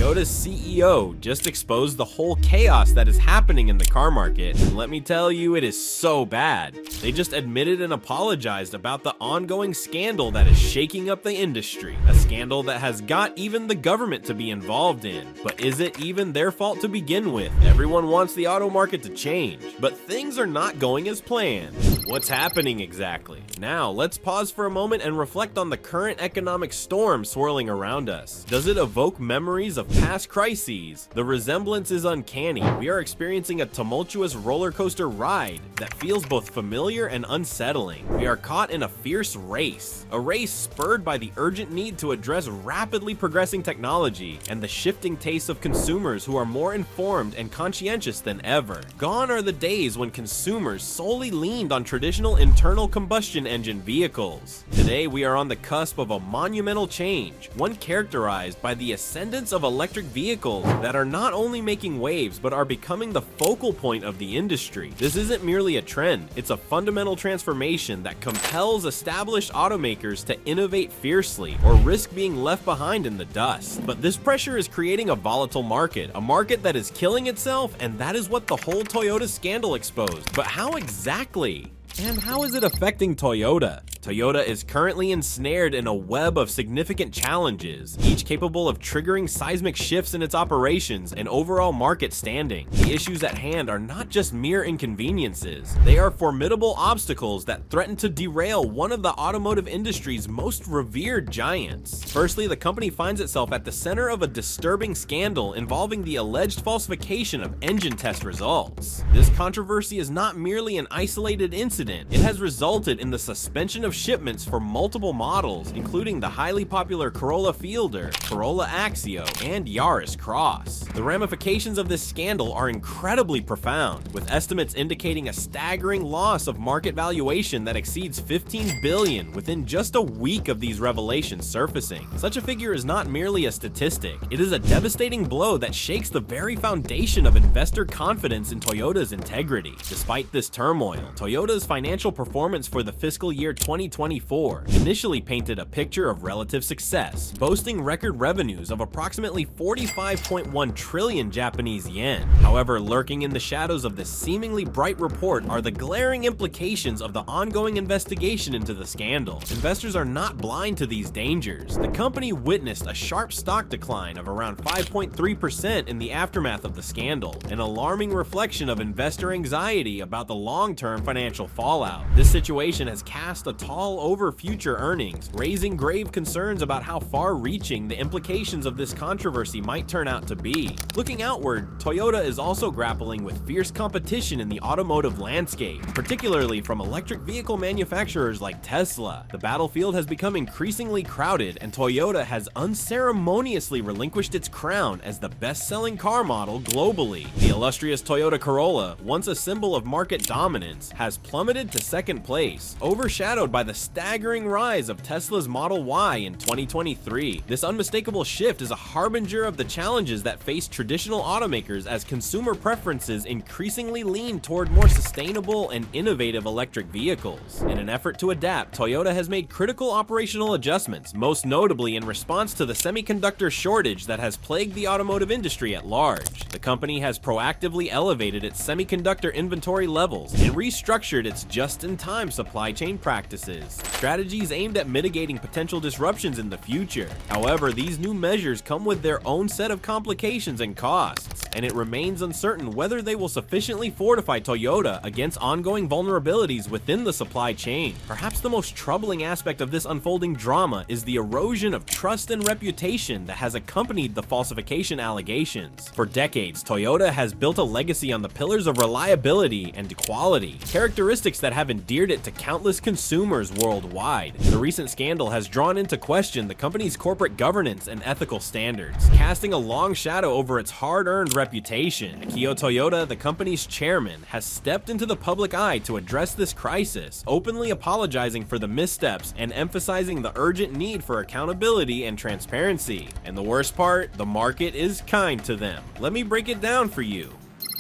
Toyota's CEO just exposed the whole chaos that is happening in the car market, and let me tell you, it is so bad. They just admitted and apologized about the ongoing scandal that is shaking up the industry, a scandal that has got even the government to be involved in. But is it even their fault to begin with? Everyone wants the auto market to change, but things are not going as planned. What's happening exactly? Now, let's pause for a moment and reflect on the current economic storm swirling around us. Does it evoke memories of past crises? The resemblance is uncanny. We are experiencing a tumultuous roller coaster ride that feels both familiar and unsettling. We are caught in a fierce race, a race spurred by the urgent need to address rapidly progressing technology and the shifting tastes of consumers who are more informed and conscientious than ever. Gone are the days when consumers solely leaned on traditional internal combustion engine vehicles. Today, we are on the cusp of a monumental change, one characterized by the ascendance of electric vehicles that are not only making waves but are becoming the focal point of the industry. This isn't merely a trend, it's a fundamental transformation that compels established automakers to innovate fiercely or risk being left behind in the dust. But this pressure is creating a volatile market, a market that is killing itself, and that is what the whole Toyota scandal exposed. But how exactly? And how is it affecting Toyota? Toyota is currently ensnared in a web of significant challenges, each capable of triggering seismic shifts in its operations and overall market standing. The issues at hand are not just mere inconveniences, they are formidable obstacles that threaten to derail one of the automotive industry's most revered giants. Firstly, the company finds itself at the center of a disturbing scandal involving the alleged falsification of engine test results. This controversy is not merely an isolated incident, it has resulted in the suspension of shipments for multiple models, including the highly popular Corolla Fielder, Corolla Axio, and Yaris Cross. The ramifications of this scandal are incredibly profound, with estimates indicating a staggering loss of market valuation that exceeds $15 billion within just a week of these revelations surfacing. Such a figure is not merely a statistic, it is a devastating blow that shakes the very foundation of investor confidence in Toyota's integrity. Despite this turmoil, Toyota's financial performance for the fiscal year 2024 initially painted a picture of relative success, boasting record revenues of approximately 45.1 trillion Japanese yen. However, lurking in the shadows of this seemingly bright report are the glaring implications of the ongoing investigation into the scandal. Investors are not blind to these dangers. The company witnessed a sharp stock decline of around 5.3% in the aftermath of the scandal, an alarming reflection of investor anxiety about the long-term financial fallout. This situation has cast a tall over future earnings, raising grave concerns about how far-reaching the implications of this controversy might turn out to be. Looking outward, Toyota is also grappling with fierce competition in the automotive landscape, particularly from electric vehicle manufacturers like Tesla. The battlefield has become increasingly crowded, and Toyota has unceremoniously relinquished its crown as the best-selling car model globally. The illustrious Toyota Corolla, once a symbol of market dominance, has plummeted to second place, overshadowed by the staggering rise of Tesla's Model Y in 2023. This unmistakable shift is a harbinger of the challenges that face traditional automakers as consumer preferences increasingly lean toward more sustainable and innovative electric vehicles. In an effort to adapt, Toyota has made critical operational adjustments, most notably in response to the semiconductor shortage that has plagued the automotive industry at large. The company has proactively elevated its semiconductor inventory levels and restructured its just-in-time supply chain practices, strategies aimed at mitigating potential disruptions in the future. However, these new measures come with their own set of complications and costs, and it remains uncertain whether they will sufficiently fortify Toyota against ongoing vulnerabilities within the supply chain. Perhaps the most troubling aspect of this unfolding drama is the erosion of trust and reputation that has accompanied the falsification allegations. For decades, Toyota has built a legacy on the pillars of reliability and quality, characteristics that have endeared it to countless consumers worldwide. The recent scandal has drawn into question the company's corporate governance and ethical standards, casting a long shadow over its hard-earned reputation. Akio Toyoda, the company's chairman, has stepped into the public eye to address this crisis, openly apologizing for the missteps and emphasizing the urgent need for accountability and transparency. And the worst part, the market is kind to them. Let me break it down for you.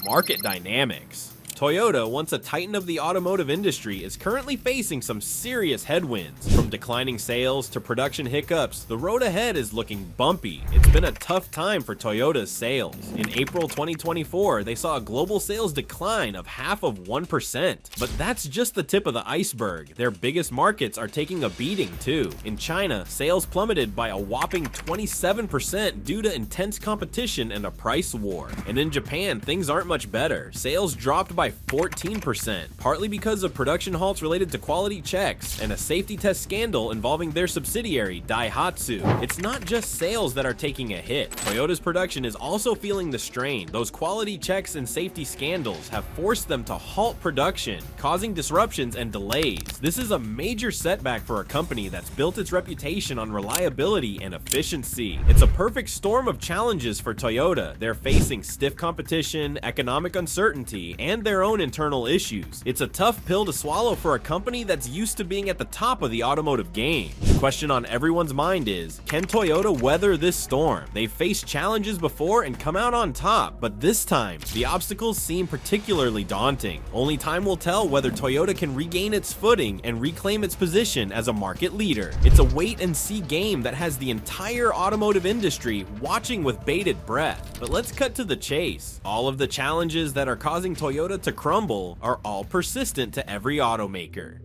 Market dynamics. Toyota, once a titan of the automotive industry, is currently facing some serious headwinds. From declining sales to production hiccups, the road ahead is looking bumpy. It's been a tough time for Toyota's sales. In April 2024, they saw a global sales decline of 0.5%. But that's just the tip of the iceberg. Their biggest markets are taking a beating too. In China, sales plummeted by a whopping 27% due to intense competition and a price war. And in Japan, things aren't much better. Sales dropped by 14%, partly because of production halts related to quality checks and a safety test scandal involving their subsidiary, Daihatsu. It's not just sales that are taking a hit. Toyota's production is also feeling the strain. Those quality checks and safety scandals have forced them to halt production, causing disruptions and delays. This is a major setback for a company that's built its reputation on reliability and efficiency. It's a perfect storm of challenges for Toyota. They're facing stiff competition, economic uncertainty, and their own internal issues. It's a tough pill to swallow for a company that's used to being at the top of the automotive game. The question on everyone's mind is, can Toyota weather this storm? They've faced challenges before and come out on top, but this time, the obstacles seem particularly daunting. Only time will tell whether Toyota can regain its footing and reclaim its position as a market leader. It's a wait-and-see game that has the entire automotive industry watching with bated breath. But let's cut to the chase. All of the challenges that are causing Toyota to crumble are all persistent to every automaker.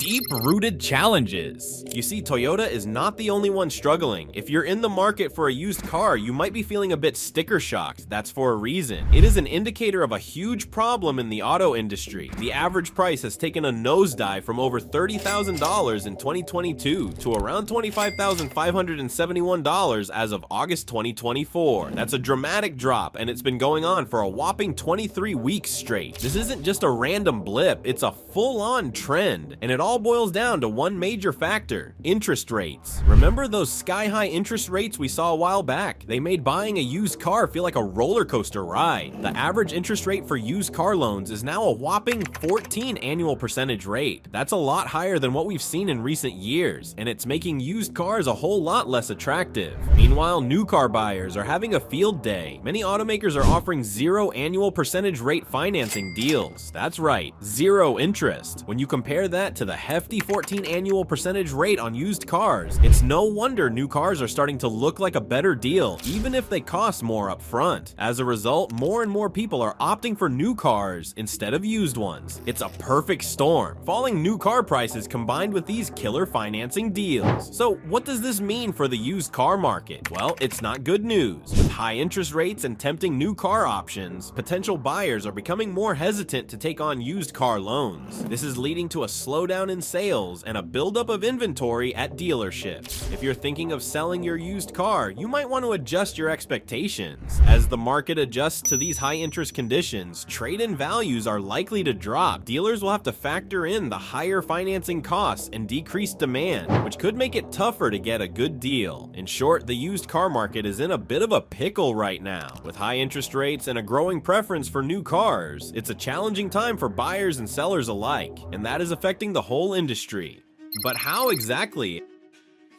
Deep-rooted challenges. You see, Toyota is not the only one struggling. If you're in the market for a used car, you might be feeling a bit sticker shocked. That's for a reason. It is an indicator of a huge problem in the auto industry. The average price has taken a nosedive from over $30,000 in 2022 to around $25,571 as of August 2024. That's a dramatic drop, and it's been going on for a whopping 23 weeks straight. This isn't just a random blip, it's a full-on trend, and it all boils down to one major factor: interest rates. Remember those sky-high interest rates we saw a while back? They made buying a used car feel like a roller coaster ride. The average interest rate for used car loans is now a whopping 14 annual percentage rate. That's a lot higher than what we've seen in recent years, and it's making used cars a whole lot less attractive. Meanwhile, new car buyers are having a field day. Many automakers are offering 0 annual percentage rate financing deals. That's right, 0 interest. When you compare that to the hefty 14 annual percentage rate on used cars, it's no wonder new cars are starting to look like a better deal, even if they cost more up front. As a result, more and more people are opting for new cars instead of used ones. It's a perfect storm. Falling new car prices combined with these killer financing deals. So what does this mean for the used car market? Well, it's not good news. With high interest rates and tempting new car options, potential buyers are becoming more hesitant to take on used car loans. This is leading to a slowdown in sales and a buildup of inventory at dealerships. If you're thinking of selling your used car, you might want to adjust your expectations. As the market adjusts to these high interest conditions, trade-in values are likely to drop. Dealers will have to factor in the higher financing costs and decreased demand, which could make it tougher to get a good deal. In short, the used car market is in a bit of a pickle right now. With high interest rates and a growing preference for new cars, it's a challenging time for buyers and sellers alike, and that is affecting the whole industry. But how exactly?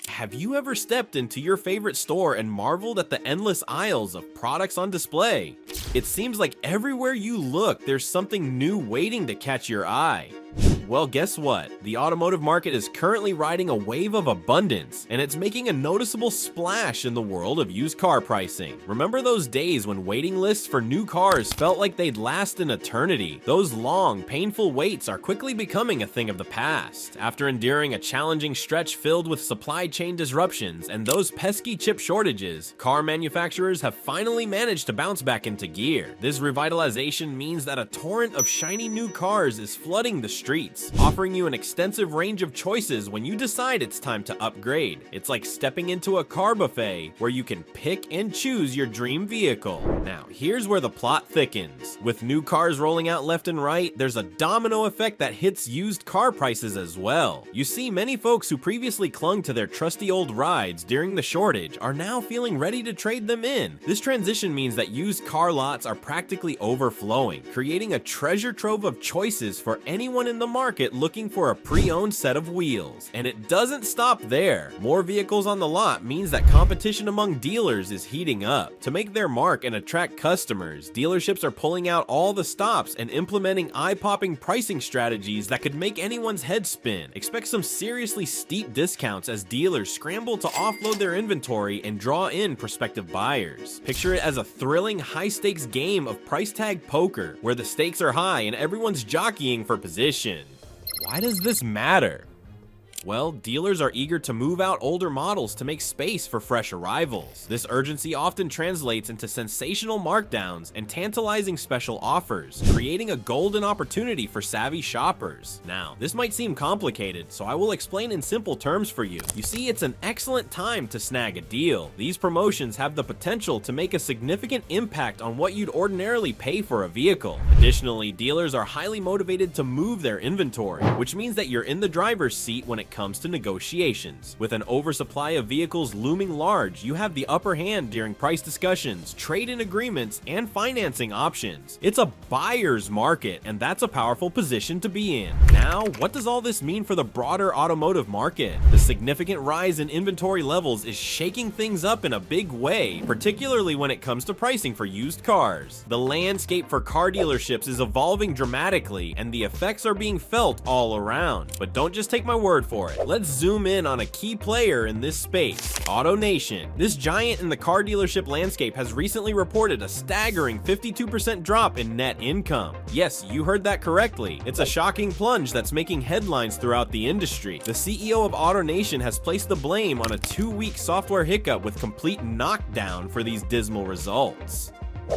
Have you ever stepped into your favorite store and marveled at the endless aisles of products on display? It seems like everywhere you look, there's something new waiting to catch your eye. Well, guess what? The automotive market is currently riding a wave of abundance, and it's making a noticeable splash in the world of used car pricing. Remember those days when waiting lists for new cars felt like they'd last an eternity? Those long, painful waits are quickly becoming a thing of the past. After enduring a challenging stretch filled with supply chain disruptions and those pesky chip shortages, car manufacturers have finally managed to bounce back into gear. This revitalization means that a torrent of shiny new cars is flooding the streets, offering you an extensive range of choices when you decide it's time to upgrade. It's like stepping into a car buffet where you can pick and choose your dream vehicle. Now, here's where the plot thickens. With new cars rolling out left and right, there's a domino effect that hits used car prices as well. You see, many folks who previously clung to their trusty old rides during the shortage are now feeling ready to trade them in. This transition means that used car lots are practically overflowing, creating a treasure trove of choices for anyone in the market market looking for a pre-owned set of wheels. And it doesn't stop there. More vehicles on the lot means that competition among dealers is heating up. To make their mark and attract customers, dealerships are pulling out all the stops and implementing eye-popping pricing strategies that could make anyone's head spin. Expect some seriously steep discounts as dealers scramble to offload their inventory and draw in prospective buyers. Picture it as a thrilling, high-stakes game of price tag poker, where the stakes are high and everyone's jockeying for position. Why does this matter? Well, dealers are eager to move out older models to make space for fresh arrivals. This urgency often translates into sensational markdowns and tantalizing special offers, creating a golden opportunity for savvy shoppers. Now, this might seem complicated, so I will explain in simple terms for you. You see, it's an excellent time to snag a deal. These promotions have the potential to make a significant impact on what you'd ordinarily pay for a vehicle. Additionally, dealers are highly motivated to move their inventory, which means that you're in the driver's seat when it comes to negotiations. With an oversupply of vehicles looming large, you have the upper hand during price discussions, trade-in agreements, and financing options. It's a buyer's market, and that's a powerful position to be in. Now, what does all this mean for the broader automotive market? The significant rise in inventory levels is shaking things up in a big way, particularly when it comes to pricing for used cars. The landscape for car dealerships is evolving dramatically, and the effects are being felt all around. But don't just take my word for it. Let's zoom in on a key player in this space, AutoNation. This giant in the car dealership landscape has recently reported a staggering 52% drop in net income. Yes, you heard that correctly. It's a shocking plunge that's making headlines throughout the industry. The CEO of AutoNation has placed the blame on a 2-week software hiccup with complete knockdown for these dismal results.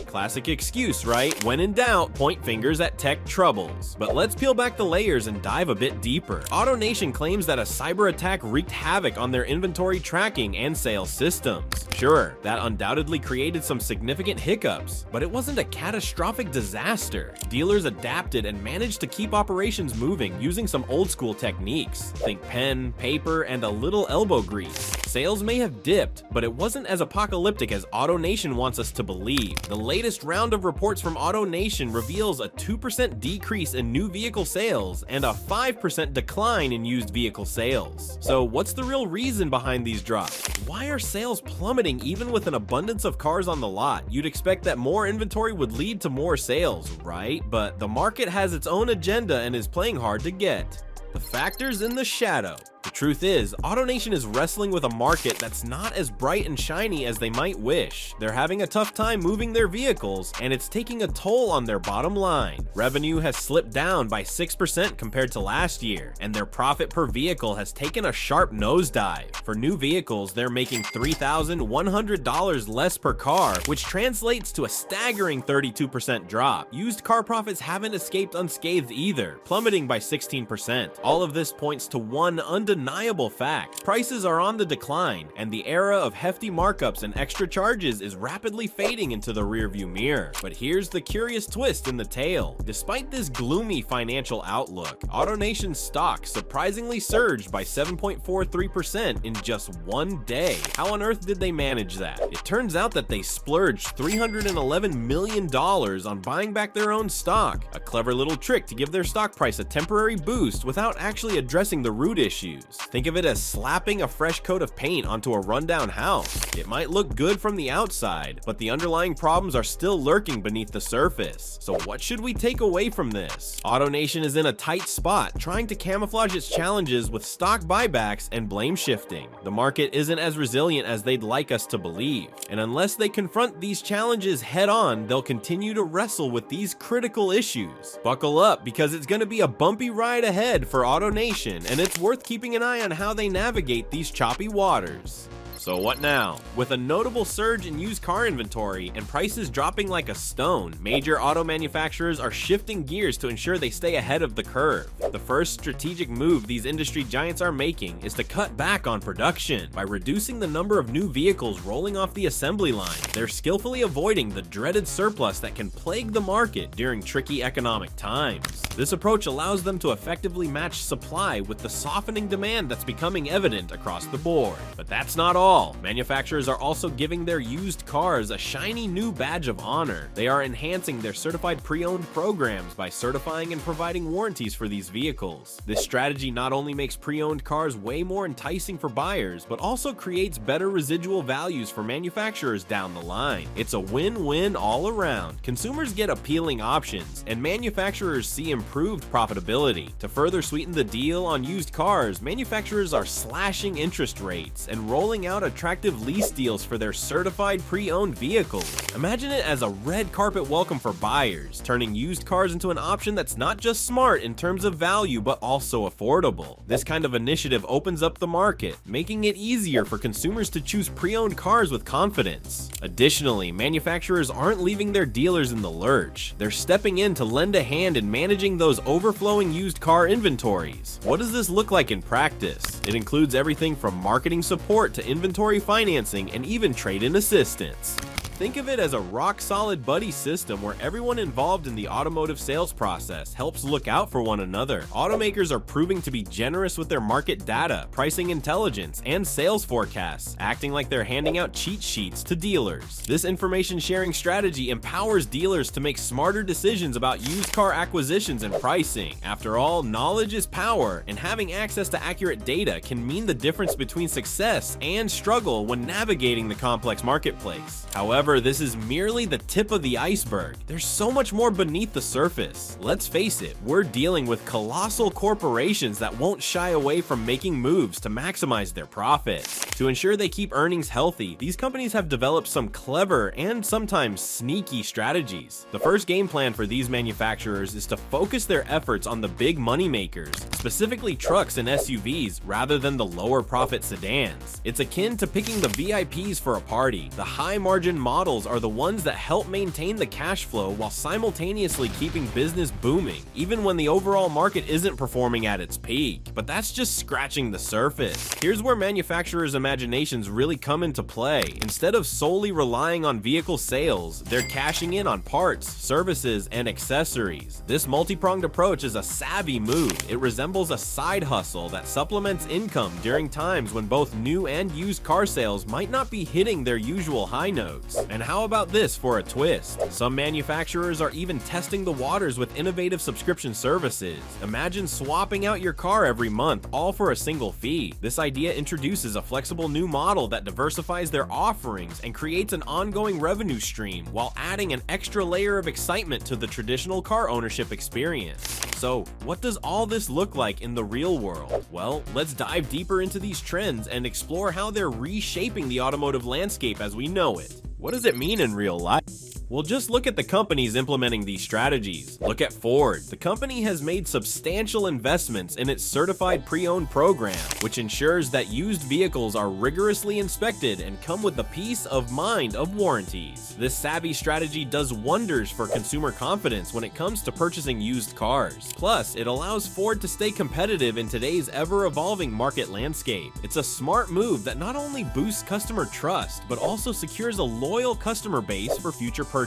Classic excuse, right? When in doubt, point fingers at tech troubles. But let's peel back the layers and dive a bit deeper. AutoNation claims that a cyber attack wreaked havoc on their inventory tracking and sales systems. Sure, that undoubtedly created some significant hiccups, but it wasn't a catastrophic disaster. Dealers adapted and managed to keep operations moving using some old school techniques. Think pen, paper, and a little elbow grease. Sales may have dipped, but it wasn't as apocalyptic as AutoNation wants us to believe. The latest round of reports from AutoNation reveals a 2% decrease in new vehicle sales and a 5% decline in used vehicle sales. So what's the real reason behind these drops? Why are sales plummeting even with an abundance of cars on the lot? You'd expect that more inventory would lead to more sales, right? But the market has its own agenda and is playing hard to get. The factors in the shadow. The truth is, AutoNation is wrestling with a market that's not as bright and shiny as they might wish. They're having a tough time moving their vehicles, and it's taking a toll on their bottom line. Revenue has slipped down by 6% compared to last year, and their profit per vehicle has taken a sharp nosedive. For new vehicles, they're making $3,100 less per car, which translates to a staggering 32% drop. Used car profits haven't escaped unscathed either, plummeting by 16%. All of this points to one undeniable fact. Prices are on the decline, and the era of hefty markups and extra charges is rapidly fading into the rearview mirror. But here's the curious twist in the tale. Despite this gloomy financial outlook, AutoNation's stock surprisingly surged by 7.43% in just one day. How on earth did they manage that? It turns out that they splurged $311 million on buying back their own stock. A clever little trick to give their stock price a temporary boost without actually addressing the root issues. Think of it as slapping a fresh coat of paint onto a rundown house. It might look good from the outside, but the underlying problems are still lurking beneath the surface. So what should we take away from this? AutoNation is in a tight spot, trying to camouflage its challenges with stock buybacks and blame shifting. The market isn't as resilient as they'd like us to believe, and unless they confront these challenges head on, they'll continue to wrestle with these critical issues. Buckle up, because it's going to be a bumpy ride ahead for AutoNation, and it's worth keeping an eye on how they navigate these choppy waters. So what now? With a notable surge in used car inventory and prices dropping like a stone, major auto manufacturers are shifting gears to ensure they stay ahead of the curve. The first strategic move these industry giants are making is to cut back on production by reducing the number of new vehicles rolling off the assembly line. They're skillfully avoiding the dreaded surplus that can plague the market during tricky economic times. This approach allows them to effectively match supply with the softening demand that's becoming evident across the board. But that's not all. all, manufacturers are also giving their used cars a shiny new badge of honor. They are enhancing their certified pre-owned programs by certifying and providing warranties for these vehicles. This strategy not only makes pre-owned cars way more enticing for buyers, but also creates better residual values for manufacturers down the line. It's a win-win all around. Consumers get appealing options, and manufacturers see improved profitability. To further sweeten the deal on used cars, manufacturers are slashing interest rates and rolling out attractive lease deals for their certified pre-owned vehicles. Imagine it as a red carpet welcome for buyers, turning used cars into an option that's not just smart in terms of value but also affordable. This kind of initiative opens up the market, making it easier for consumers to choose pre-owned cars with confidence. Additionally, manufacturers aren't leaving their dealers in the lurch. They're stepping in to lend a hand in managing those overflowing used car inventories. What does this look like in practice? It includes everything from marketing support to inventory financing and even trade-in assistance. Think of it as a rock-solid buddy system where everyone involved in the automotive sales process helps look out for one another. Automakers are proving to be generous with their market data, pricing intelligence, and sales forecasts, acting like they're handing out cheat sheets to dealers. This information-sharing strategy empowers dealers to make smarter decisions about used car acquisitions and pricing. After all, knowledge is power, and having access to accurate data can mean the difference between success and struggle when navigating the complex marketplace. However, this is merely the tip of the iceberg. There's so much more beneath the surface. Let's face it, we're dealing with colossal corporations that won't shy away from making moves to maximize their profits. To ensure they keep earnings healthy, these companies have developed some clever and sometimes sneaky strategies. The first game plan for these manufacturers is to focus their efforts on the big money makers, specifically trucks and SUVs, rather than the lower profit sedans. It's akin to picking the VIPs for a party. The high margin models are the ones that help maintain the cash flow while simultaneously keeping business booming, even when the overall market isn't performing at its peak. But that's just scratching the surface. Here's where manufacturers' imaginations really come into play. Instead of solely relying on vehicle sales, they're cashing in on parts, services, and accessories. This multi-pronged approach is a savvy move. It resembles a side hustle that supplements income during times when both new and used car sales might not be hitting their usual high notes. And how about this for a twist? Some manufacturers are even testing the waters with innovative subscription services. Imagine swapping out your car every month, all for a single fee. This idea introduces a flexible new model that diversifies their offerings and creates an ongoing revenue stream while adding an extra layer of excitement to the traditional car ownership experience. So, what does all this look like in the real world? Well, let's dive deeper into these trends and explore how they're reshaping the automotive landscape as we know it. What does it mean in real life? Well, just look at the companies implementing these strategies. Look at Ford. The company has made substantial investments in its certified pre-owned program, which ensures that used vehicles are rigorously inspected and come with the peace of mind of warranties. This savvy strategy does wonders for consumer confidence when it comes to purchasing used cars. Plus, it allows Ford to stay competitive in today's ever-evolving market landscape. It's a smart move that not only boosts customer trust, but also secures a loyal customer base for future purchases.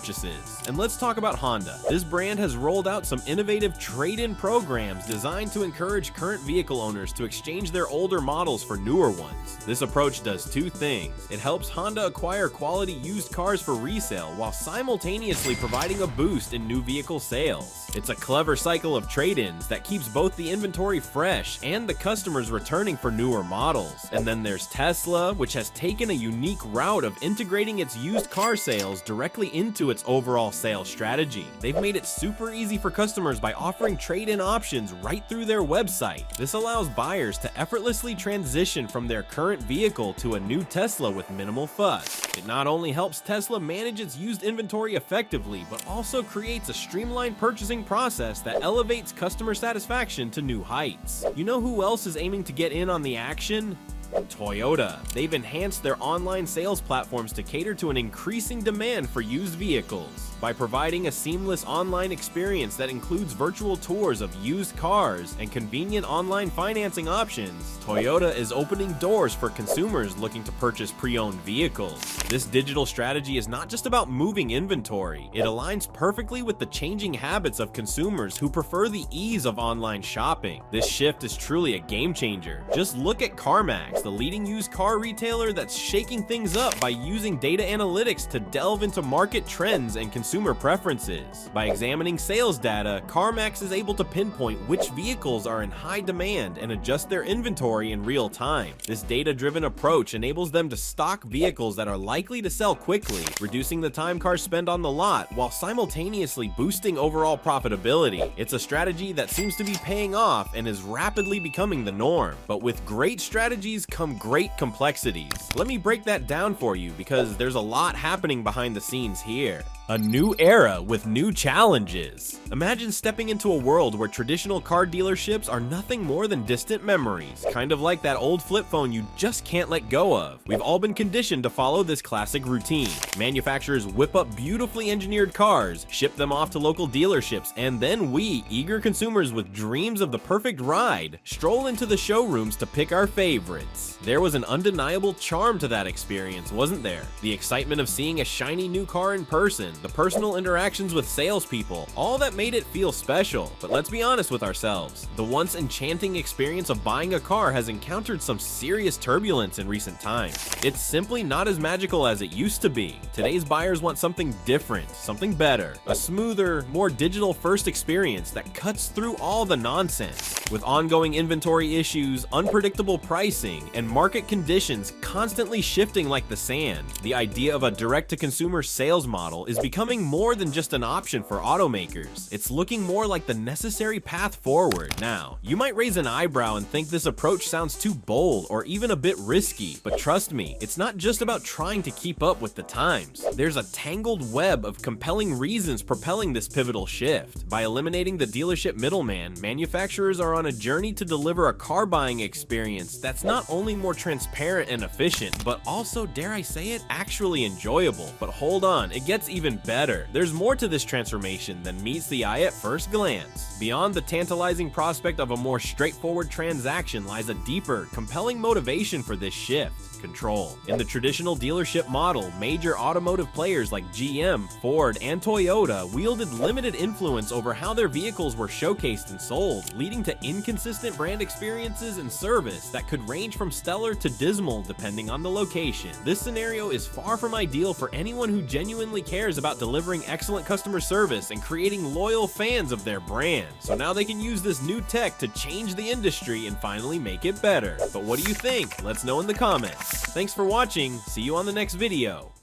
And let's talk about Honda. This brand has rolled out some innovative trade-in programs designed to encourage current vehicle owners to exchange their older models for newer ones. This approach does two things. It helps Honda acquire quality used cars for resale while simultaneously providing a boost in new vehicle sales. It's a clever cycle of trade-ins that keeps both the inventory fresh and the customers returning for newer models. And then there's Tesla, which has taken a unique route of integrating its used car sales directly into its overall sales strategy. They've made it super easy for customers by offering trade-in options right through their website. This allows buyers to effortlessly transition from their current vehicle to a new Tesla with minimal fuss. It not only helps Tesla manage its used inventory effectively, but also creates a streamlined purchasing process that elevates customer satisfaction to new heights. You know who else is aiming to get in on the action? Toyota. They've enhanced their online sales platforms to cater to an increasing demand for used vehicles. By providing a seamless online experience that includes virtual tours of used cars and convenient online financing options, Toyota is opening doors for consumers looking to purchase pre-owned vehicles. This digital strategy is not just about moving inventory, it aligns perfectly with the changing habits of consumers who prefer the ease of online shopping. This shift is truly a game changer. Just look at CarMax, the leading used car retailer that's shaking things up by using data analytics to delve into market trends and consumer preferences. By examining sales data, CarMax is able to pinpoint which vehicles are in high demand and adjust their inventory in real time. This data-driven approach enables them to stock vehicles that are likely to sell quickly, reducing the time cars spend on the lot while simultaneously boosting overall profitability. It's a strategy that seems to be paying off and is rapidly becoming the norm. But with great strategies come great complexities. Let me break that down for you because there's a lot happening behind the scenes here. A new era with new challenges. Imagine stepping into a world where traditional car dealerships are nothing more than distant memories, kind of like that old flip phone you just can't let go of. We've all been conditioned to follow this classic routine. Manufacturers whip up beautifully engineered cars, ship them off to local dealerships, and then we, eager consumers with dreams of the perfect ride, stroll into the showrooms to pick our favorites. There was an undeniable charm to that experience, wasn't there? The excitement of seeing a shiny new car in person, the personal interactions with salespeople, all that made it feel special. But let's be honest with ourselves. The once enchanting experience of buying a car has encountered some serious turbulence in recent times. It's simply not as magical as it used to be. Today's buyers want something different, something better, a smoother, more digital-first experience that cuts through all the nonsense. With ongoing inventory issues, unpredictable pricing, and market conditions constantly shifting like the sand, the idea of a direct-to-consumer sales model is becoming more than just an option for automakers. It's looking more like the necessary path forward. Now, you might raise an eyebrow and think this approach sounds too bold or even a bit risky, but trust me, it's not just about trying to keep up with the times. There's a tangled web of compelling reasons propelling this pivotal shift. By eliminating the dealership middleman, manufacturers are on a journey to deliver a car buying experience that's not only more transparent and efficient, but also, dare I say it, actually enjoyable. But hold on, it gets even better. There's more to this transformation than meets the eye at first glance. Beyond the tantalizing prospect of a more straightforward transaction lies a deeper, compelling motivation for this shift: control. In the traditional dealership model, major automotive players like GM, Ford, and Toyota wielded limited influence over how their vehicles were showcased and sold, leading to inconsistent brand experiences and service that could range from stellar to dismal depending on the location. This scenario is far from ideal for anyone who genuinely cares about delivering excellent customer service and creating loyal fans of their brand. So now they can use this new tech to change the industry and finally make it better. But what do you think? Let's know in the comments. Thanks for watching. See you on the next video.